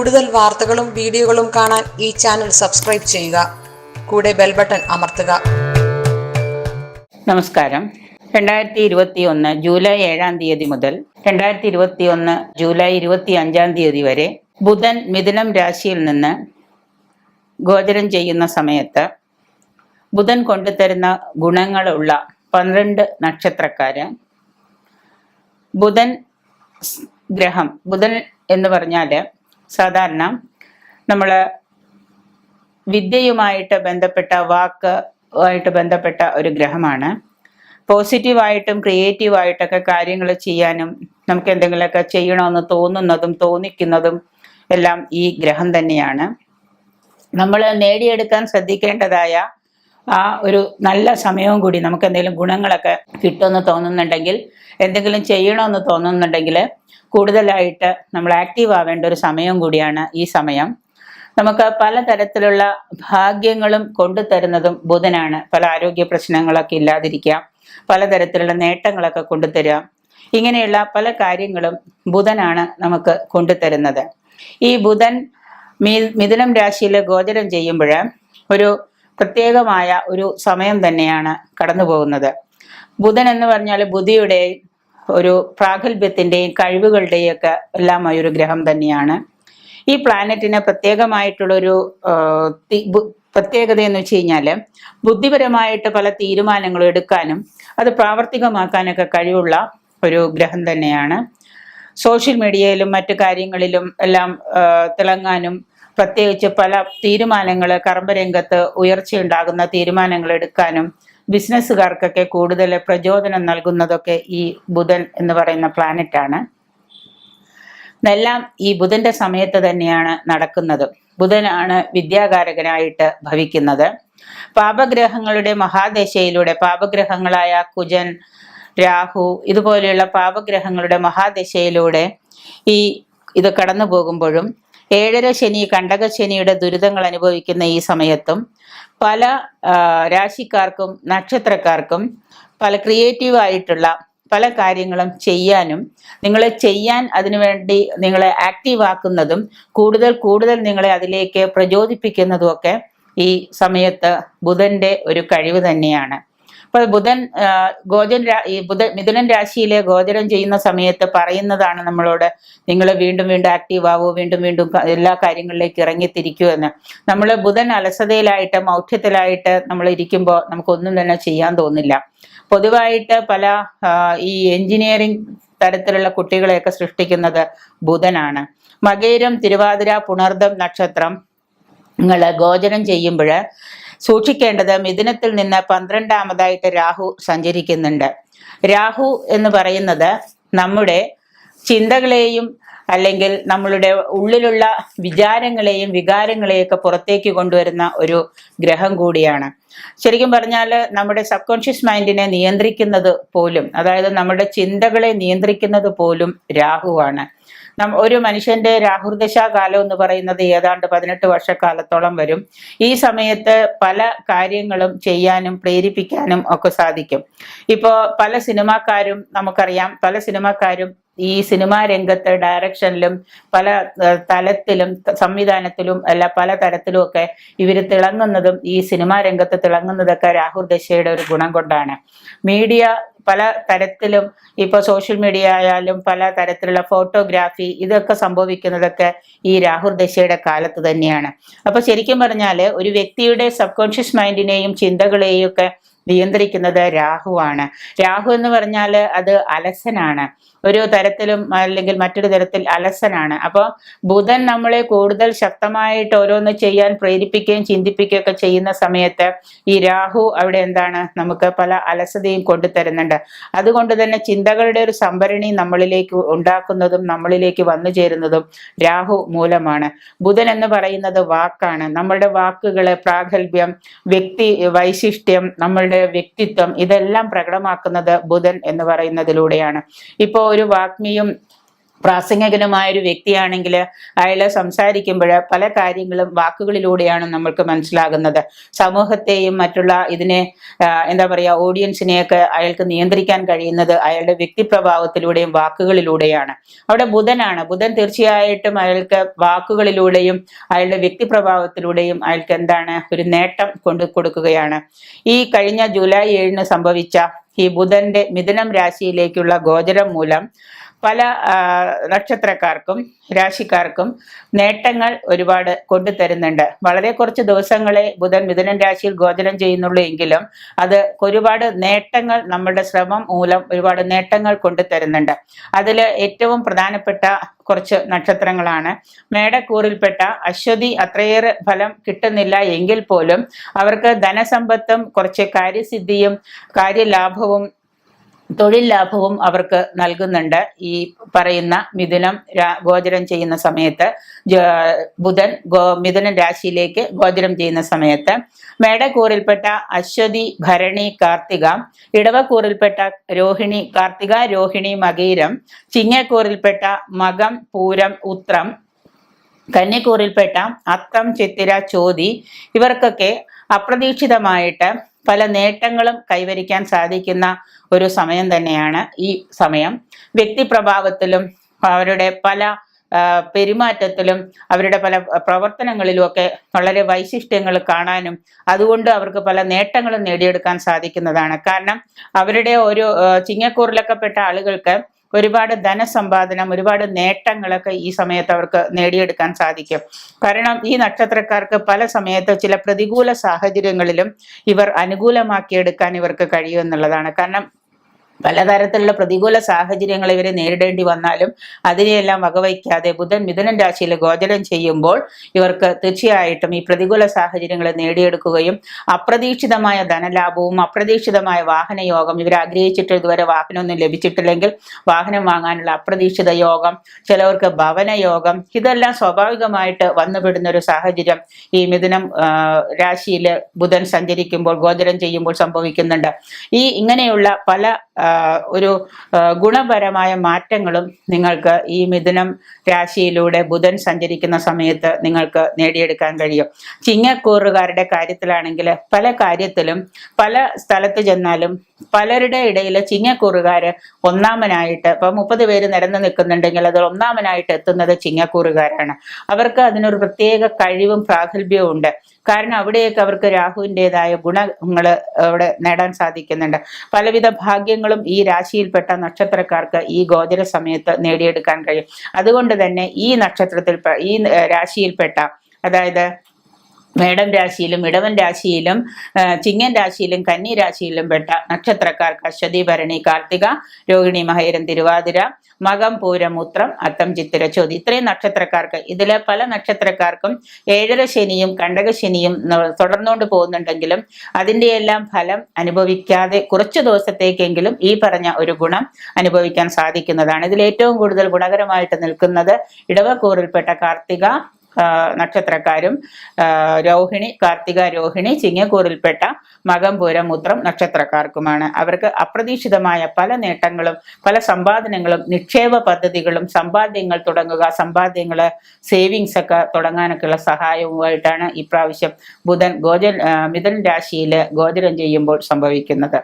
കൂടുതൽ വാർത്തകളും വീഡിയോകളും കാണാൻ ഈ ചാനൽ സബ്സ്ക്രൈബ് ചെയ്യുക. കൂടെ ബെൽ ബട്ടൺ അമർത്തുക. നമസ്കാരം. 2021 ജൂലൈ 7 തീയതി മുതൽ 2021 ജൂലൈ 25 വരെ ബുധൻ മിഥുനം രാശിയിൽ നിന്ന് ഗോചരം ചെയ്യുന്ന സമയത്ത് ബുധൻ കൊണ്ടുതരുന്ന ഗുണങ്ങളുള്ള 12 നക്ഷത്രക്കാര്. ബുധൻ ഗ്രഹം, ബുധൻ എന്ന് പറഞ്ഞാൽ സാധാരണ നമ്മൾ വിദ്യയുമായിട്ട് ബന്ധപ്പെട്ട, വാക്കുമായിട്ട് ബന്ധപ്പെട്ട ഒരു ഗ്രഹമാണ്. പോസിറ്റീവായിട്ടും ക്രിയേറ്റീവായിട്ടൊക്കെ കാര്യങ്ങൾ ചെയ്യാനും നമുക്ക് എന്തെങ്കിലുമൊക്കെ ചെയ്യണമെന്ന് തോന്നുന്നതും തോന്നിക്കുന്നതും എല്ലാം ഈ ഗ്രഹം തന്നെയാണ്. നമ്മൾ നേടിയെടുക്കാൻ ശ്രദ്ധിക്കേണ്ടതായ ആ ഒരു നല്ല സമയവും കൂടി, നമുക്ക് എന്തെങ്കിലും ഗുണങ്ങളൊക്കെ കിട്ടുമെന്ന് തോന്നുന്നുണ്ടെങ്കിൽ, എന്തെങ്കിലും ചെയ്യണമെന്ന് തോന്നുന്നുണ്ടെങ്കിൽ കൂടുതലായിട്ട് നമ്മൾ ആക്റ്റീവ് ആവേണ്ട ഒരു സമയം കൂടിയാണ് ഈ സമയം. നമുക്ക് പലതരത്തിലുള്ള ഭാഗ്യങ്ങളും കൊണ്ടുതരുന്നതും ബുധനാണ്. പല ആരോഗ്യ പ്രശ്നങ്ങളൊക്കെ ഇല്ലാതിരിക്കാം, പലതരത്തിലുള്ള നേട്ടങ്ങളൊക്കെ കൊണ്ടുതരിക, ഇങ്ങനെയുള്ള പല കാര്യങ്ങളും ബുധനാണ് നമുക്ക് കൊണ്ടുതരുന്നത്. ഈ ബുധൻ മിഥുനം രാശിയിൽ ഗോചരം ചെയ്യുമ്പോൾ ഒരു പ്രത്യേകമായ ഒരു സമയം തന്നെയാണ് കടന്നു പോകുന്നത്. ബുധൻ എന്ന് പറഞ്ഞാൽ ബുദ്ധിയുടെയും ഒരു പ്രാഗൽഭ്യത്തിൻ്റെയും കഴിവുകളുടെയും ഒക്കെ എല്ലാമായ ഒരു ഗ്രഹം തന്നെയാണ്. ഈ പ്ലാനറ്റിന് പ്രത്യേകമായിട്ടുള്ളൊരു പ്രത്യേകത എന്ന് വെച്ച് കഴിഞ്ഞാൽ ബുദ്ധിപരമായിട്ട് പല തീരുമാനങ്ങളും എടുക്കാനും അത് പ്രാവർത്തികമാക്കാനൊക്കെ കഴിവുള്ള ഒരു ഗ്രഹം തന്നെയാണ്. സോഷ്യൽ മീഡിയയിലും മറ്റു കാര്യങ്ങളിലും എല്ലാം തിളങ്ങാനും, പ്രത്യേകിച്ച് പല തീരുമാനങ്ങൾ, കർമ്മരംഗത്ത് ഉയർച്ചയുണ്ടാകുന്ന തീരുമാനങ്ങൾ എടുക്കാനും ബിസിനസ്സുകാർക്കൊക്കെ കൂടുതൽ പ്രചോദനം നൽകുന്നതൊക്കെ ഈ ബുധൻ എന്ന് പറയുന്ന പ്ലാനറ്റാണ്. എല്ലാം ഈ ബുധന്റെ സമയത്ത് തന്നെയാണ് നടക്കുന്നത്. ബുധനാണ് വിദ്യാകാരകനായിട്ട് ഭവിക്കുന്നത്. പാപഗ്രഹങ്ങളുടെ മഹാദശയിലൂടെ, പാപഗ്രഹങ്ങളായ കുജൻ, രാഹു ഇതുപോലെയുള്ള പാപഗ്രഹങ്ങളുടെ മഹാദശയിലൂടെ ഇത് കടന്നു പോകുമ്പോഴും 7ര ശനി, കണ്ടകശനിയുടെ ദുരിതങ്ങൾ അനുഭവിക്കുന്ന ഈ സമയത്തും പല രാശിക്കാർക്കും നക്ഷത്രക്കാർക്കും പല ക്രിയേറ്റീവായിട്ടുള്ള പല കാര്യങ്ങളും ചെയ്യാനും, നിങ്ങളെ ചെയ്യാൻ അതിനുവേണ്ടി നിങ്ങളെ ആക്റ്റീവ് ആക്കുന്നതും കൂടുതൽ നിങ്ങളെ അതിലേക്ക് പ്രചോദിപ്പിക്കുന്നതുമൊക്കെ ഈ സമയത്ത് ബുധന്റെ ഒരു കഴിവ് തന്നെയാണ്. അപ്പോൾ ബുധൻ മിഥുനൻ രാശിയിലെ ഗോചരം ചെയ്യുന്ന സമയത്ത് പറയുന്നതാണ് നമ്മളോട്, നിങ്ങൾ വീണ്ടും ആക്റ്റീവ് ആവൂ, വീണ്ടും എല്ലാ കാര്യങ്ങളിലേക്ക് ഇറങ്ങിത്തിരിക്കൂ എന്ന്. നമ്മൾ ബുധൻ അലസതയിലായിട്ട്, മൗഢ്യത്തിലായിട്ട് നമ്മൾ ഇരിക്കുമ്പോൾ നമുക്കൊന്നും തന്നെ ചെയ്യാൻ തോന്നില്ല. പൊതുവായിട്ട് പല ഈ എഞ്ചിനീയറിംഗ് തരത്തിലുള്ള കുട്ടികളെയൊക്കെ സൃഷ്ടിക്കുന്നത് ബുധനാണ്. മകയിരം, തിരുവാതിര, പുണർദം നക്ഷത്രം ഗോചരം ചെയ്യുമ്പോൾ സൂക്ഷിക്കേണ്ടത്, മിഥുനത്തിൽ നിന്ന് 12ാമതായിട്ട് രാഹു സഞ്ചരിക്കുന്നുണ്ട്. രാഹു എന്ന് പറയുന്നത് നമ്മുടെ ചിന്തകളെയും അല്ലെങ്കിൽ നമ്മളുടെ ഉള്ളിലുള്ള വിചാരങ്ങളെയും വികാരങ്ങളെയൊക്കെ പുറത്തേക്ക് കൊണ്ടുവരുന്ന ഒരു ഗ്രഹം കൂടിയാണ്. ശരിക്കും പറഞ്ഞാൽ നമ്മുടെ സബ് കോൺഷ്യസ് മൈൻഡിനെ നിയന്ത്രിക്കുന്നത് പോലും, അതായത് നമ്മുടെ ചിന്തകളെ നിയന്ത്രിക്കുന്നത് പോലും രാഹുവാണ്. ഒരു മനുഷ്യന്റെ രാഹുർദശാകാലം എന്ന് പറയുന്നത് ഏതാണ്ട് 18 വർഷക്കാലത്തോളം വരും. ഈ സമയത്ത് പല കാര്യങ്ങളും ചെയ്യാനും പ്രേരിപ്പിക്കാനും ഒക്കെ സാധിക്കും. ഇപ്പോൾ പല സിനിമാക്കാരും നമുക്കറിയാം, പല സിനിമാക്കാരും ഈ സിനിമാ രംഗത്ത് ഡയറക്ഷനിലും പല തലത്തിലും സംവിധാനത്തിലും അല്ല പല തരത്തിലും ഒക്കെ ഇവര് തിളങ്ങുന്നതും, ഈ സിനിമാ രംഗത്ത് തിളങ്ങുന്നതൊക്കെ രാഹുർദശയുടെ ഒരു ഗുണം കൊണ്ടാണ്. മീഡിയ പല തരത്തിലും, ഇപ്പോൾ സോഷ്യൽ മീഡിയ ആയാലും പല തരത്തിലുള്ള ഫോട്ടോഗ്രാഫി, ഇതൊക്കെ സംഭവിക്കുന്നതൊക്കെ ഈ രാഹുർദശയുടെ കാലത്ത് തന്നെയാണ്. അപ്പൊ ശരിക്കും പറഞ്ഞാൽ ഒരു വ്യക്തിയുടെ സബ് കോൺഷ്യസ് മൈൻഡിനെയും ചിന്തകളെയും ഒക്കെ നിയന്ത്രിക്കുന്നത് രാഹുവാണ്. രാഹു എന്ന് പറഞ്ഞാൽ അത് അലസനാണ്, ഒരു തരത്തിലും അല്ലെങ്കിൽ മറ്റൊരു തരത്തിൽ അലസനാണ്. അപ്പോൾ ബുധൻ നമ്മളെ കൂടുതൽ ശക്തമായിട്ട് ഓരോന്ന് ചെയ്യാൻ പ്രേരിപ്പിക്കുകയും ചിന്തിപ്പിക്കുകയും ഒക്കെ ചെയ്യുന്ന സമയത്ത് ഈ രാഹു അവിടെ എന്താണ്, നമുക്ക് പല അലസതയും കൊണ്ടുതരുന്നുണ്ട്. അതുകൊണ്ട് തന്നെ ചിന്തകളുടെ ഒരു സംഭരണി നമ്മളിലേക്ക് ഉണ്ടാക്കുന്നതും നമ്മളിലേക്ക് വന്നു ചേരുന്നതും രാഹു മൂലമാണ്. ബുധൻ എന്ന് പറയുന്നത് വാക്കാണ്. നമ്മളുടെ വാക്കുകള്, പ്രാഗൽഭ്യം, വ്യക്തി വൈശിഷ്ട്യം, നമ്മളുടെ വ്യക്തിത്വം, ഇതെല്ലാം പ്രകടമാക്കുന്നത് ബുധൻ എന്ന് പറയുന്നതിലൂടെയാണ്. ഇപ്പോ ഒരു വാഗ്മിയും പ്രാസംഗികനുമായൊരു വ്യക്തിയാണെങ്കിൽ അയാൾ സംസാരിക്കുമ്പോൾ പല കാര്യങ്ങളും വാക്കുകളിലൂടെയാണ് നമ്മൾക്ക് മനസ്സിലാകുന്നത്. സമൂഹത്തെയും മറ്റുള്ള ഇതിനെ എന്താ പറയുക ഓഡിയൻസിനെയൊക്കെ അയാൾക്ക് നിയന്ത്രിക്കാൻ കഴിയുന്നത് അയാളുടെ വ്യക്തിപ്രഭാവത്തിലൂടെയും വാക്കുകളിലൂടെയാണ്. അവിടെ ബുധനാണ്. ബുധൻ തീർച്ചയായിട്ടും അയാൾക്ക് വാക്കുകളിലൂടെയും അയാളുടെ വ്യക്തിപ്രഭാവത്തിലൂടെയും അയാൾക്ക് എന്താണ് ഒരു നേട്ടം കൊണ്ടു കൊടുക്കുകയാണ്. ഈ കഴിഞ്ഞ ജൂലൈ 7 സംഭവിച്ച ഈ ബുധന്റെ മിഥുനം രാശിയിലേക്കുള്ള ഗോചരം മൂലം പല നക്ഷത്രക്കാർക്കും രാശിക്കാർക്കും നേട്ടങ്ങൾ ഒരുപാട് കൊണ്ടുതരുന്നുണ്ട്. വളരെ കുറച്ച് ദിവസങ്ങളെ ബുധൻ മിഥുനം രാശിയിൽ ഗോചരം ചെയ്യുന്നുള്ളൂ എങ്കിലും അത് ഒരുപാട് നേട്ടങ്ങൾ നമ്മുടെ ശ്രമം മൂലം ഒരുപാട് നേട്ടങ്ങൾ കൊണ്ടുതരുന്നുണ്ട്. അതിൽ ഏറ്റവും പ്രധാനപ്പെട്ട കുറച്ച് നക്ഷത്രങ്ങളാണ്. മേടക്കൂറിൽപ്പെട്ട അശ്വതി അത്രയേറെ ഫലം കിട്ടുന്നില്ല എങ്കിൽ പോലും അവർക്ക് ധനസമ്പത്തും കുറച്ച് കാര്യസിദ്ധിയും കാര്യലാഭവും തൊഴിൽ ലാഭവും അവർക്ക് നൽകുന്നുണ്ട്. ഈ പറയുന്ന മിഥുനം ഗോചരം ചെയ്യുന്ന സമയത്ത് ബുധൻ മിഥുനം രാശിയിലേക്ക് ഗോചരം ചെയ്യുന്ന സമയത്ത് മേടക്കൂറിൽപ്പെട്ട അശ്വതി ഭരണി കാർത്തിക, ഇടവക്കൂറിൽപ്പെട്ട രോഹിണി കാർത്തിക രോഹിണി മകീരം, ചിങ്ങക്കൂറിൽപ്പെട്ട മകം പൂരം ഉത്രം, കന്യക്കൂറിൽപ്പെട്ട അത്തം ചിത്തിര ചോതി ഇവർക്കൊക്കെ അപ്രതീക്ഷിതമായിട്ട് പല നേട്ടങ്ങളും കൈവരിക്കാൻ സാധിക്കുന്ന ഒരു സമയം തന്നെയാണ് ഈ സമയം. വ്യക്തിപ്രഭാവത്തിലും അവരുടെ പല പെരുമാറ്റത്തിലും അവരുടെ പല പ്രവർത്തനങ്ങളിലും ഒക്കെ വളരെ വൈശിഷ്ട്യങ്ങൾ കാണാനും അതുകൊണ്ട് അവർക്ക് പല നേട്ടങ്ങളും നേടിയെടുക്കാൻ സാധിക്കുന്നതാണ്. കാരണം അവരുടെ ഒരു ചിങ്ങക്കൂറിലൊക്കെ പെട്ട ആളുകൾക്ക് ഒരുപാട് ധനസമ്പാദനം ഒരുപാട് നേട്ടങ്ങളൊക്കെ ഈ സമയത്ത് അവർക്ക് നേടിയെടുക്കാൻ സാധിക്കും. കാരണം ഈ നക്ഷത്രക്കാർക്ക് പല സമയത്ത് ചില പ്രതികൂല സാഹചര്യങ്ങളിലും ഇവർ അനുകൂലമാക്കിയെടുക്കാൻ ഇവർക്ക് കഴിയുമെന്നുള്ളതാണ്. കാരണം പലതരത്തിലുള്ള പ്രതികൂല സാഹചര്യങ്ങൾ ഇവരെ നേരിടേണ്ടി വന്നാലും അതിനെയെല്ലാം വകവയ്ക്കാതെ ബുധൻ മിഥുനം രാശിയിൽ ഗോചരം ചെയ്യുമ്പോൾ ഇവർക്ക് തീർച്ചയായിട്ടും ഈ പ്രതികൂല സാഹചര്യങ്ങൾ നേടിയെടുക്കുകയും അപ്രതീക്ഷിതമായ ധനലാഭവും അപ്രതീക്ഷിതമായ വാഹനയോഗം, ഇവർ ആഗ്രഹിച്ചിട്ട് ഇതുവരെ വാഹനമൊന്നും ലഭിച്ചിട്ടില്ലെങ്കിൽ വാഹനം വാങ്ങാനുള്ള അപ്രതീക്ഷിത യോഗം, ചിലവർക്ക് ഭവനയോഗം, ഇതെല്ലാം സ്വാഭാവികമായിട്ട് വന്നുപെടുന്ന ഒരു സാഹചര്യം ഈ മിഥുനം രാശിയിൽ ബുധൻ സഞ്ചരിക്കുമ്പോൾ ഗോചരം ചെയ്യുമ്പോൾ സംഭവിക്കുന്നുണ്ട്. ഇങ്ങനെയുള്ള പല ഒരു ഗുണപരമായ മാറ്റങ്ങളും നിങ്ങൾക്ക് ഈ മിഥുനം രാശിയിലൂടെ ബുധൻ സഞ്ചരിക്കുന്ന സമയത്ത് നിങ്ങൾക്ക് നേടിയെടുക്കാൻ കഴിയും. ചിങ്ങക്കൂറുകാരുടെ കാര്യത്തിലാണെങ്കിൽ പല കാര്യത്തിലും പല സ്ഥലത്ത് ചെന്നാലും പലരുടെ ഇടയിൽ ചിങ്ങക്കൂറുകാര് ഒന്നാമനായിട്ട് ഇപ്പൊ 30 പേര് നിരന്ന് നിൽക്കുന്നുണ്ടെങ്കിൽ അത് ഒന്നാമനായിട്ട് എത്തുന്നത് ചിങ്ങക്കൂറുകാരാണ്. അവർക്ക് അതിനൊരു പ്രത്യേക കഴിവും പ്രാഗൽഭ്യവും ഉണ്ട്. കാരണം അവിടെയൊക്കെ അവർക്ക് രാഹുവിൻ്റെതായ ഗുണങ്ങൾ അവിടെ നേടാൻ സാധിക്കുന്നുണ്ട്. പലവിധ ഭാഗ്യങ്ങളും ഈ രാശിയിൽപ്പെട്ട നക്ഷത്രക്കാർക്ക് ഈ ഗോചര സമയത്ത് നേടിയെടുക്കാൻ കഴിയും. അതുകൊണ്ട് തന്നെ ഈ നക്ഷത്രത്തിൽ ഈ രാശിയിൽപ്പെട്ട അതായത് മേടം രാശിയിലും ഇടവൻ രാശിയിലും ചിങ്ങൻ രാശിയിലും കന്നി രാശിയിലും പെട്ട നക്ഷത്രക്കാർക്ക് അശ്വതി ഭരണി കാർത്തിക രോഹിണി മഹേരം തിരുവാതിര മകം പൂരം ഉത്രം അത്തം ചിത്തിര ചോതി ഇത്രയും നക്ഷത്രക്കാർക്ക് ഇതിലെ പല നക്ഷത്രക്കാർക്കും 7 ശനിയും കണ്ടകശനിയും തുടർന്നുകൊണ്ട് പോകുന്നുണ്ടെങ്കിലും അതിൻ്റെ എല്ലാം ഫലം അനുഭവിക്കാതെ കുറച്ചു ദിവസത്തേക്കെങ്കിലും ഈ പറഞ്ഞ ഒരു ഗുണം അനുഭവിക്കാൻ സാധിക്കുന്നതാണ്. ഇതിൽ ഏറ്റവും കൂടുതൽ ഗുണകരമായിട്ട് നിൽക്കുന്നത് ഇടവക്കൂറിൽപ്പെട്ട കാർത്തിക നക്ഷത്രക്കാരും രോഹിണി കാർത്തിക രോഹിണി ചിങ്ങക്കൂറിൽപ്പെട്ട മകം പൂരം ഉത്രം നക്ഷത്രക്കാർക്കുമാണ്. അവർക്ക് അപ്രതീക്ഷിതമായ പല നേട്ടങ്ങളും പല സമ്പാദനങ്ങളും നിക്ഷേപ പദ്ധതികളും സമ്പാദ്യങ്ങൾ തുടങ്ങുക സമ്പാദ്യങ്ങള് സേവിങ്സ് ഒക്കെ തുടങ്ങാനൊക്കെയുള്ള സഹായവുമായിട്ടാണ് ഇപ്രാവശ്യം ബുധൻ മിഥുൻ രാശിയിൽ ഗോചരം ചെയ്യുമ്പോൾ സംഭവിക്കുന്നത്.